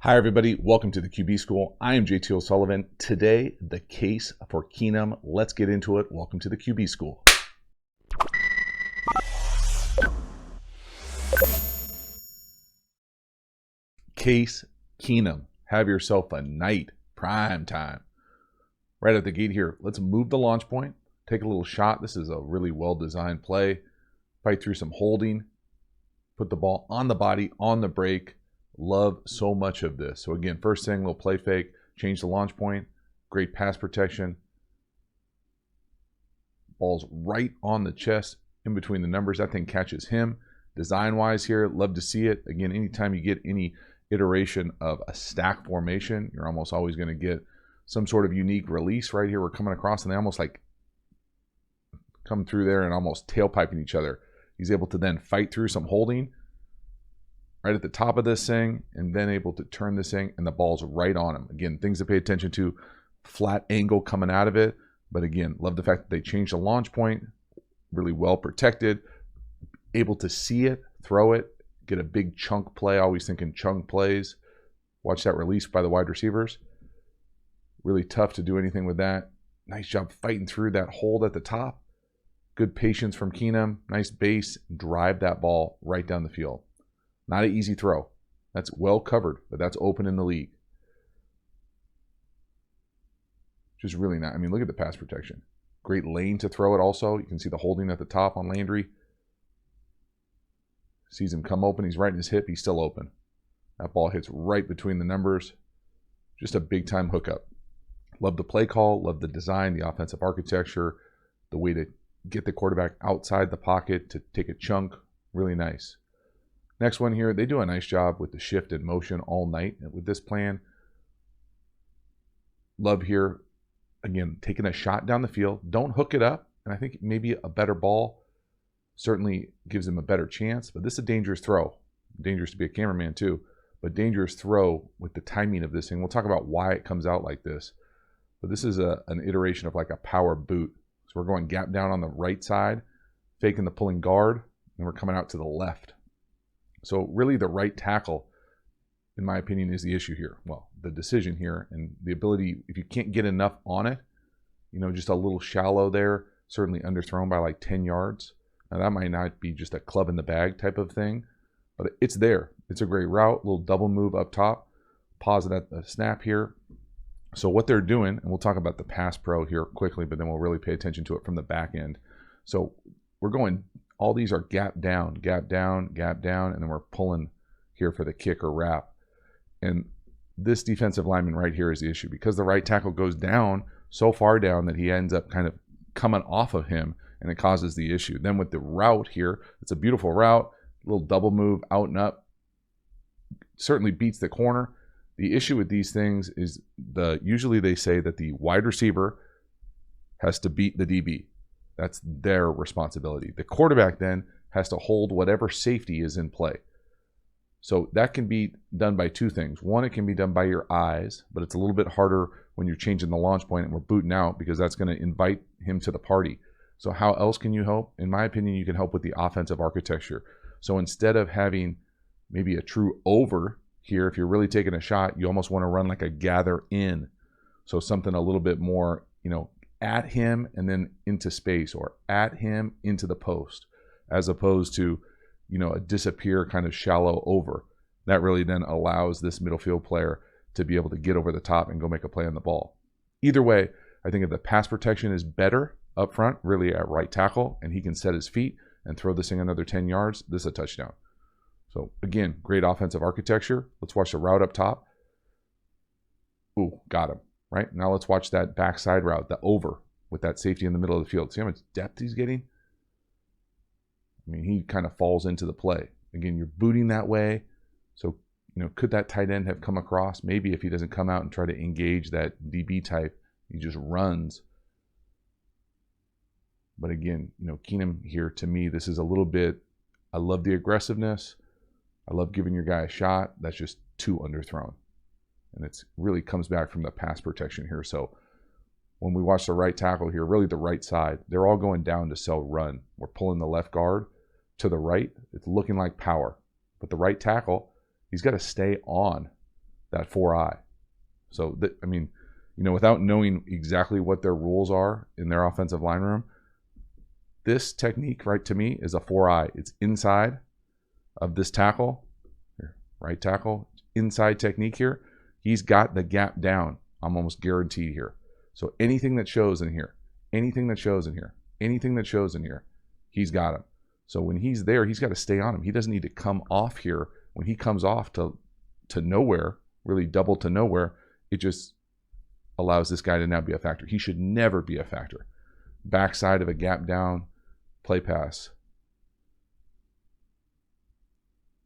Hi, everybody. Welcome to the QB School. I am JT O'Sullivan. Today, the case for Keenum. Let's get into it. Welcome to the QB School. Case Keenum. Have yourself a night. Prime time. Right at the gate here, let's move the launch point. Take a little shot. This is a really well-designed play. Fight through some holding. Put the ball on the body, on the break. Love so much of this. So again, first thing, little play fake, change the launch point, great pass protection. Ball's right on the chest, in between the numbers. That thing catches him. Design-wise here, love to see it. Again, anytime you get any iteration of a stack formation, you're almost always going to get some sort of unique release. Right here, we're coming across, and they almost like come through there and almost tailpiping each other. He's able to then fight through some holding right at the top of this thing, and then able to turn this thing, and the ball's right on him. Again, things to pay attention to, flat angle coming out of it. But again, love the fact that they changed the launch point, really well protected, able to see it, throw it, get a big chunk play. Always thinking chunk plays. Watch that release by the wide receivers. Really tough to do anything with that. Nice job fighting through that hold at the top. Good patience from Keenum. Nice base. Drive that ball right down the field. Not an easy throw. That's well covered, but that's open in the league. Just really not. I mean, look at the pass protection. Great lane to throw it also. You can see the holding at the top on Landry. Sees him come open. He's right in his hip. He's still open. That ball hits right between the numbers. Just a big-time hookup. Love the play call. Love the design, the offensive architecture, the way to get the quarterback outside the pocket to take a chunk. Really nice. Next one here, they do a nice job with the shift and motion all night with this plan. Love here, again, taking a shot down the field. Don't hook it up, and I think maybe a better ball certainly gives him a better chance, but this is a dangerous throw. Dangerous to be a cameraman too, but dangerous throw with the timing of this thing. We'll talk about why it comes out like this, but this is an iteration of like a power boot. So we're going gap down on the right side, faking the pulling guard, and we're coming out to the left. So really the right tackle, in my opinion, is the issue here. Well, the decision here and the ability, if you can't get enough on it, just a little shallow there, certainly underthrown by like 10 yards. Now that might not be just a club in the bag type of thing, but it's there. It's a great route, little double move up top, pause it at the snap here. So what they're doing, and we'll talk about the pass pro here quickly, but then we'll really pay attention to it from the back end. So we're going, all these are gap down, gap down, gap down, and then we're pulling here for the kick or wrap. And this defensive lineman right here is the issue because the right tackle goes down so far down that he ends up kind of coming off of him, and it causes the issue. Then with the route here, it's a beautiful route, a little double move out and up, certainly beats the corner. The issue with these things is usually they say that the wide receiver has to beat the DB. That's their responsibility. The quarterback then has to hold whatever safety is in play. So that can be done by two things. One, it can be done by your eyes, but it's a little bit harder when you're changing the launch point and we're booting out because that's going to invite him to the party. So how else can you help? In my opinion, you can help with the offensive architecture. So instead of having maybe a true over here, if you're really taking a shot, you almost want to run like a gather in. So something a little bit more, at him and then into space, or at him into the post, as opposed to, a disappear kind of shallow over. That really then allows this middle field player to be able to get over the top and go make a play on the ball. Either way, I think if the pass protection is better up front, really at right tackle, and he can set his feet and throw this thing another 10 yards, this is a touchdown. So again, great offensive architecture. Let's watch the route up top. Ooh, got him. Right, now let's watch that backside route, the over, with that safety in the middle of the field. See how much depth he's getting? I mean, he kind of falls into the play. Again, you're booting that way. So, could that tight end have come across? Maybe if he doesn't come out and try to engage that DB type, he just runs. But again, Keenum here, to me, this is a little bit, I love the aggressiveness. I love giving your guy a shot. That's just too underthrown. And it really comes back from the pass protection here. So when we watch the right tackle here, really the right side, they're all going down to sell run. We're pulling the left guard to the right. It's looking like power. But the right tackle, he's got to stay on. that 4-eye. So, I mean, you know, without knowing exactly what their rules are in their offensive line room, this technique, right, to me, is a 4-eye. It's inside of this tackle, here, right tackle, inside technique here. He's got the gap down, I'm almost guaranteed here. So anything that shows in here, anything that shows in here, anything that shows in here, he's got him. So when he's there, he's got to stay on him. He doesn't need to come off here. When he comes off to nowhere, really double to nowhere, it just allows this guy to now be a factor. He should never be a factor. Backside of a gap down play pass.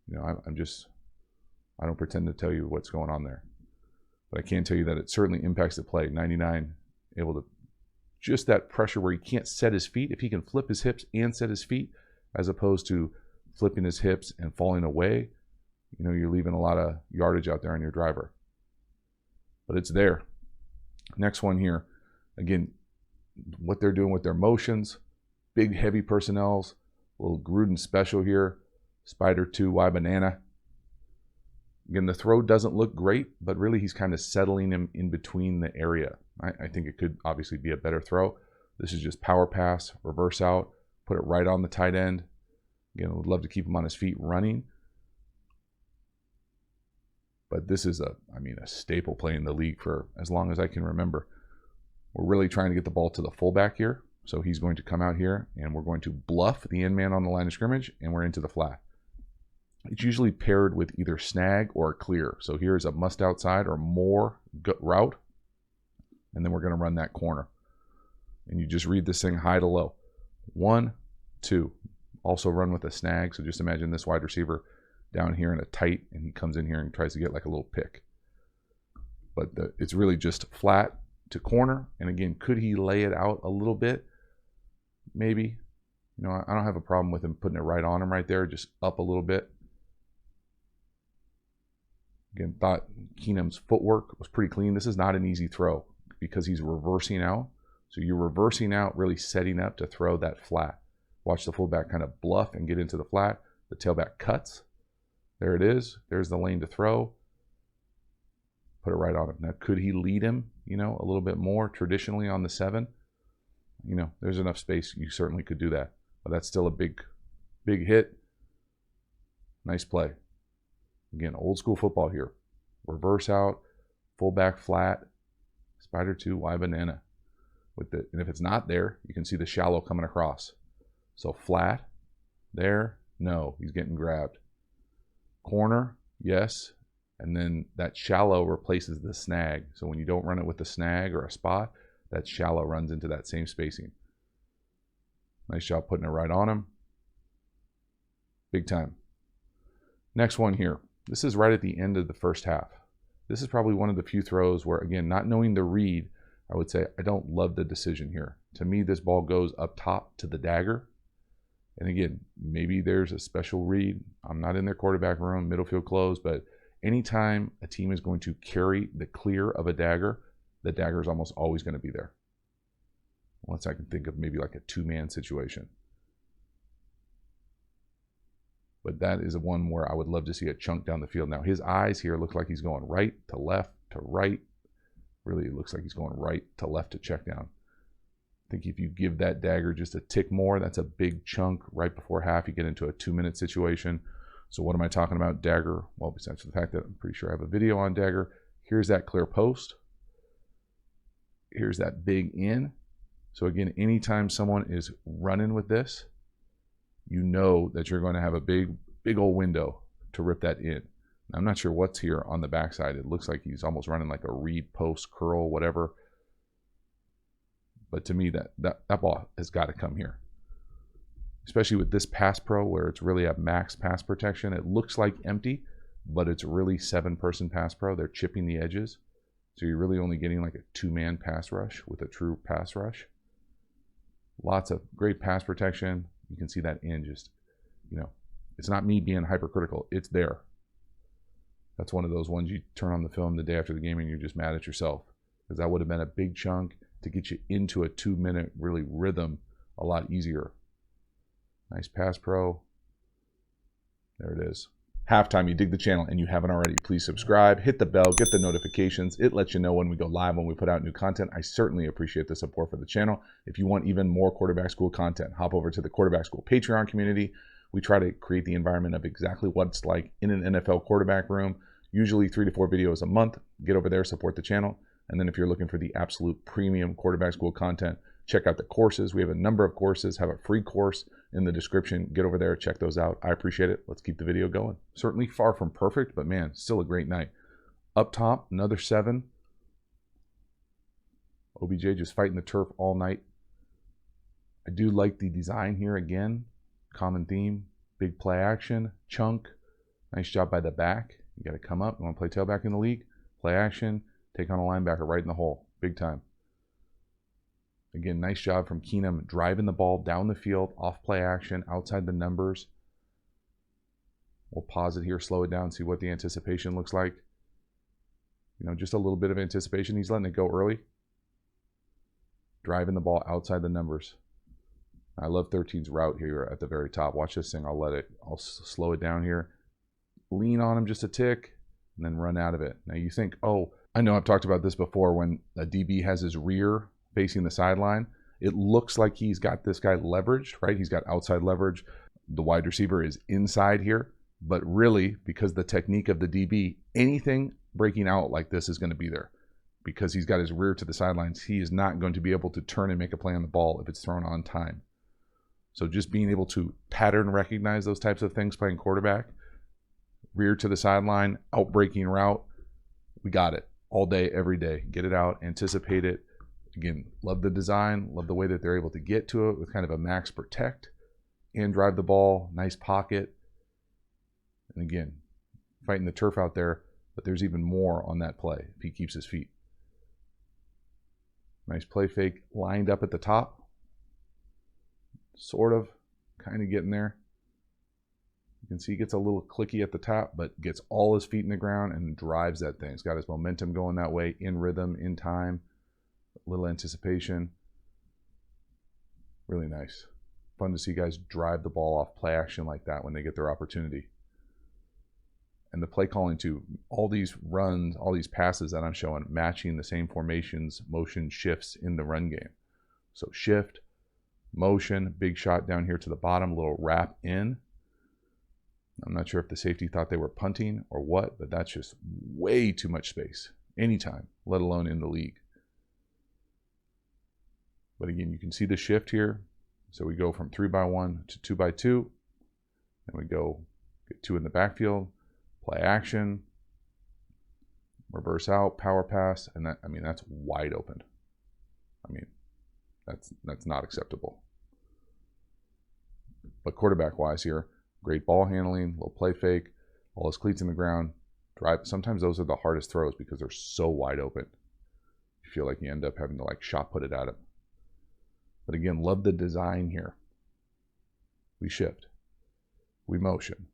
You know, I don't pretend to tell you what's going on there. But I can tell you that it certainly impacts the play. 99 able to, just that pressure where he can't set his feet. If he can flip his hips and set his feet, as opposed to flipping his hips and falling away, you know, you're leaving a lot of yardage out there on your driver. But it's there. Next one here. Again, what they're doing with their motions, big heavy personnels, little Gruden special here, Spider 2, Y banana. Again, the throw doesn't look great, but really he's kind of settling him in between the area. I think it could obviously be a better throw. This is just power pass, reverse out, put it right on the tight end. Again, I would love to keep him on his feet running. But this is a staple play in the league for as long as I can remember. We're really trying to get the ball to the fullback here. So he's going to come out here and we're going to bluff the end man on the line of scrimmage and we're into the flat. It's usually paired with either snag or a clear. So here's a must outside or more route. And then we're going to run that corner. And you just read this thing high to low. 1, 2. Also run with a snag. So just imagine this wide receiver down here in a tight, and he comes in here and tries to get like a little pick. But it's really just flat to corner. And again, could he lay it out a little bit? Maybe. You know, I don't have a problem with him putting it right on him right there, just up a little bit. Again, thought Keenum's footwork was pretty clean. This is not an easy throw because he's reversing out. So you're reversing out, really setting up to throw that flat. Watch the fullback kind of bluff and get into the flat. The tailback cuts. There it is. There's the lane to throw. Put it right on him. Now, could he lead him, you know, a little bit more traditionally on the 7? You know, there's enough space. You certainly could do that. But that's still a big hit. Nice play. Again, old school football here. Reverse out, fullback flat, Spider 2, Y banana. And if it's not there, you can see the shallow coming across. So flat, there, no, he's getting grabbed. Corner, yes, and then that shallow replaces the snag. So when you don't run it with a snag or a spot, that shallow runs into that same spacing. Nice job putting it right on him. Big time. Next one here. This is right at the end of the first half. This is probably one of the few throws where, again, not knowing the read, I would say I don't love the decision here. To me, this ball goes up top to the dagger. And again, maybe there's a special read. I'm not in their quarterback room, middle field close, but anytime a team is going to carry the clear of a dagger, the dagger is almost always going to be there. Unless I can think of maybe like a two-man situation. But that is one where I would love to see a chunk down the field. Now, his eyes here look like he's going right to left to right. Really, it looks like he's going right to left to check down. I think if you give that dagger just a tick more, that's a big chunk right before half. You get into a 2-minute situation. So what am I talking about? Dagger. Well, besides the fact that I'm pretty sure I have a video on dagger. Here's that clear post. Here's that big in. So again, anytime someone is running with this, you know that you're going to have a big old window to rip that in. Now, I'm not sure what's here on the backside. It looks like he's almost running like a read, post, curl, whatever. But to me, that ball has got to come here. Especially with this Pass Pro where it's really a max pass protection. It looks like empty, but it's really 7-person Pass Pro. They're chipping the edges. So you're really only getting like a 2-man pass rush with a true pass rush. Lots of great pass protection. You can see that in just, you know, it's not me being hypercritical. It's there. That's one of those ones you turn on the film the day after the game and you're just mad at yourself. Because that would have been a big chunk to get you into a 2-minute really rhythm a lot easier. Nice Pass Pro. There it is. Halftime, you dig the channel and you haven't already, please subscribe, hit the bell, get the notifications. It lets you know when we go live, when we put out new content. I certainly appreciate the support for the channel. If you want even more quarterback school content, hop over to the quarterback school Patreon community. We try to create the environment of exactly what it's like in an NFL quarterback room, usually 3 to 4 videos a month. Get over there, support the channel. And then if you're looking for the absolute premium quarterback school content, check out the courses. We have a number of courses, have a free course in the description. Get over there, check those out. I appreciate it. Let's keep the video going. Certainly far from perfect, but man, still a great night. Up top, another 7. OBJ just fighting the turf all night. I do like the design here again. Common theme, big play action, chunk. Nice job by the back. You got to come up. You want to play tailback in the league? Play action, take on a linebacker right in the hole. Big time. Again, nice job from Keenum driving the ball down the field, off play action, outside the numbers. We'll pause it here, slow it down, see what the anticipation looks like. You know, just a little bit of anticipation. He's letting it go early. Driving the ball outside the numbers. I love 13's route here at the very top. Watch this thing. I'll slow it down here. Lean on him just a tick and then run out of it. Now you think, oh, I know I've talked about this before. When a DB has his rear facing the sideline, it looks like he's got this guy leveraged, right? He's got outside leverage. The wide receiver is inside here, but really, because the technique of the DB, anything breaking out like this is going to be there. Because he's got his rear to the sidelines, he is not going to be able to turn and make a play on the ball if it's thrown on time. So just being able to pattern recognize those types of things playing quarterback, rear to the sideline, out breaking route, we got it all day, every day. Get it out, anticipate it. Again, love the design, love the way that they're able to get to it with kind of a max protect and drive the ball, nice pocket. And again, fighting the turf out there, but there's even more on that play if he keeps his feet. Nice play fake lined up at the top. Sort of, kind of getting there. You can see he gets a little clicky at the top, but gets all his feet in the ground and drives that thing. He's got his momentum going that way, in rhythm, in time. A little anticipation. Really nice. Fun to see guys drive the ball off play action like that when they get their opportunity. And the play calling too, all these runs, all these passes that I'm showing, matching the same formations, motion shifts in the run game. So shift, motion, big shot down here to the bottom, little wrap in. I'm not sure if the safety thought they were punting or what, but that's just way too much space anytime, let alone in the league. But again, you can see the shift here. So we go from 3x1 to 2x2, and we go get 2 in the backfield, play action, reverse out, power pass, and that, I mean, that's wide open. I mean, that's not acceptable. But quarterback wise here, great ball handling, little play fake, all his cleats in the ground, drive. Sometimes those are the hardest throws because they're so wide open. You feel like you end up having to like shot put it at him. But again, love the design here. We shift, we motion,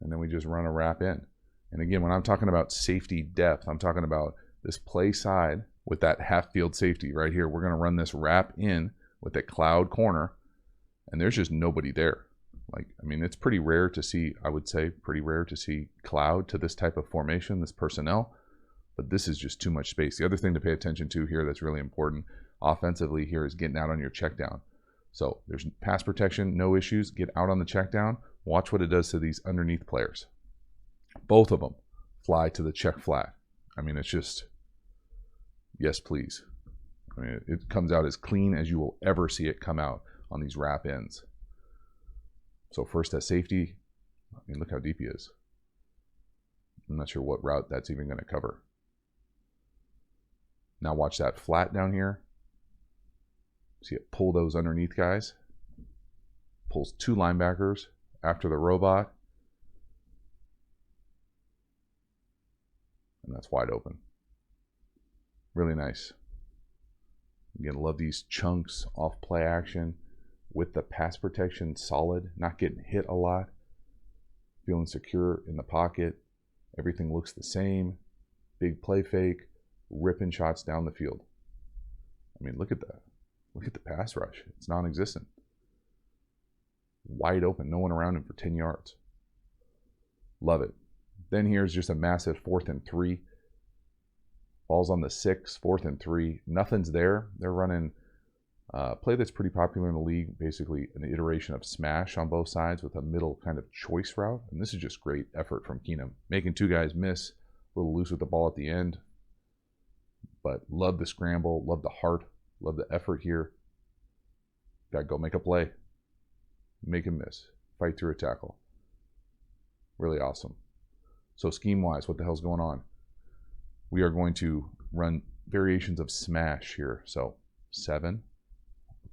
and then we just run a wrap in. And again, when I'm talking about safety depth, I'm talking about this play side with that half field safety right here. We're going to run this wrap in with a cloud corner, and there's just nobody there. Like, I mean, it's pretty rare to see, I would say, pretty rare to see cloud to this type of formation, this personnel, but this is just too much space. The other thing to pay attention to here that's really important offensively here is getting out on your check down. So there's pass protection, no issues. Get out on the check down. Watch what it does to these underneath players. Both of them fly to the check flat. I mean, it's just, yes, please. I mean, it comes out as clean as you will ever see it come out on these wrap ends. So first at safety, I mean, look how deep he is. I'm not sure what route that's even going to cover. Now watch that flat down here. See it pull those underneath guys. Pulls 2 linebackers after the robot. And that's wide open. Really nice. Again, love these chunks off play action with the pass protection solid, not getting hit a lot. Feeling secure in the pocket. Everything looks the same. Big play fake, ripping shots down the field. I mean, look at that. Look at the pass rush. It's non-existent. Wide open, no one around him for 10 yards. Love it. Then here's just a massive 4th and 3. Ball's on the 6, 4th and 3. Nothing's there. They're running a play that's pretty popular in the league, basically an iteration of smash on both sides with a middle kind of choice route. And this is just great effort from Keenum, making 2 guys miss, a little loose with the ball at the end. But love the scramble, love the heart, love the effort here. Got to go make a play, make him miss, fight through a tackle. Really awesome. So scheme-wise, what the hell's going on? We are going to run variations of smash here. So 7,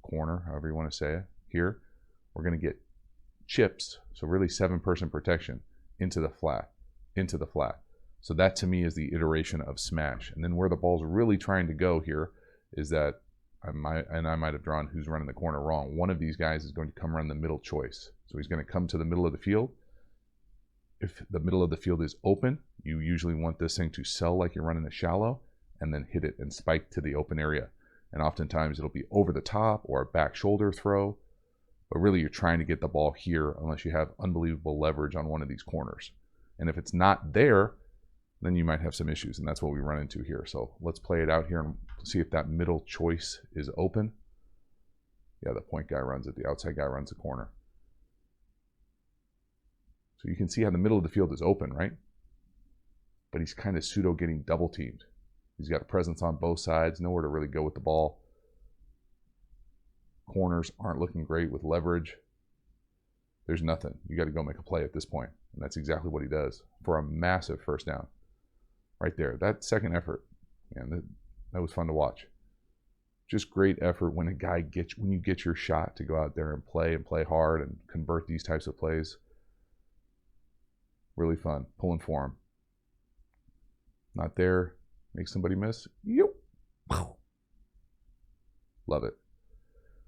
corner, however you want to say it. Here, we're going to get chips, so really 7-person protection into the flat, into the flat. So that to me is the iteration of smash. And then where the ball's really trying to go here is that I might have drawn who's running the corner wrong. One of these guys is going to come around the middle choice. So he's going to come to the middle of the field. If the middle of the field is open, you usually want this thing to sell like you're running a shallow and then hit it and spike to the open area. And oftentimes it'll be over the top or a back shoulder throw. But really you're trying to get the ball here unless you have unbelievable leverage on one of these corners. And if it's not there, then you might have some issues, and that's what we run into here. So let's play it out here and see if that middle choice is open. Yeah, the point guy runs it. The outside guy runs the corner. So you can see how the middle of the field is open, right? But he's kind of pseudo getting double teamed. He's got a presence on both sides, nowhere to really go with the ball. Corners aren't looking great with leverage. There's nothing. You got to go make a play at this point. And that's exactly what he does for a massive first down. Right there, that second effort, man, that was fun to watch. Just great effort when you get your shot to go out there and play hard and convert these types of plays. Really fun, pulling for him. Not there, make somebody miss. Love it.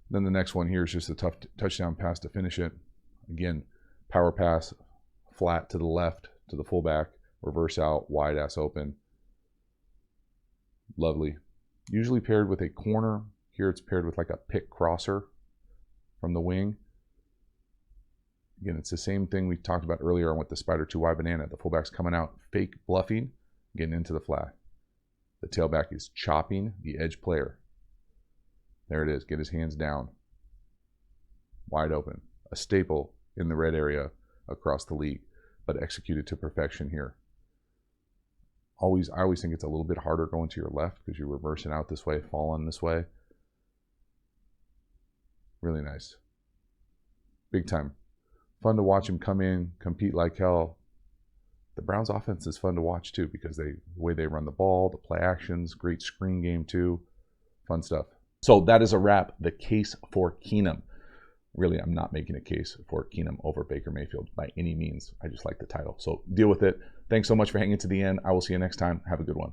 Then the next one here is just a tough touchdown pass to finish it. Again, power pass, flat to the left, to the fullback. Reverse out, wide ass open. Lovely. Usually paired with a corner. Here it's paired with like a pick crosser from the wing. Again, it's the same thing we talked about earlier with the spider 2Y banana. The fullback's coming out, fake bluffing, getting into the flat. The tailback is chopping the edge player. There it is. Get his hands down. Wide open. A staple in the red area across the league, but executed to perfection here. I always think it's a little bit harder going to your left because you're reversing out this way, falling this way. Really nice. Big time. Fun to watch him come in, compete like hell. The Browns offense is fun to watch too because the way they run the ball, the play actions, great screen game too. Fun stuff. So that is a wrap. The case for Keenum. Really, I'm not making a case for Keenum over Baker Mayfield by any means. I just like the title. So deal with it. Thanks so much for hanging to the end. I will see you next time. Have a good one.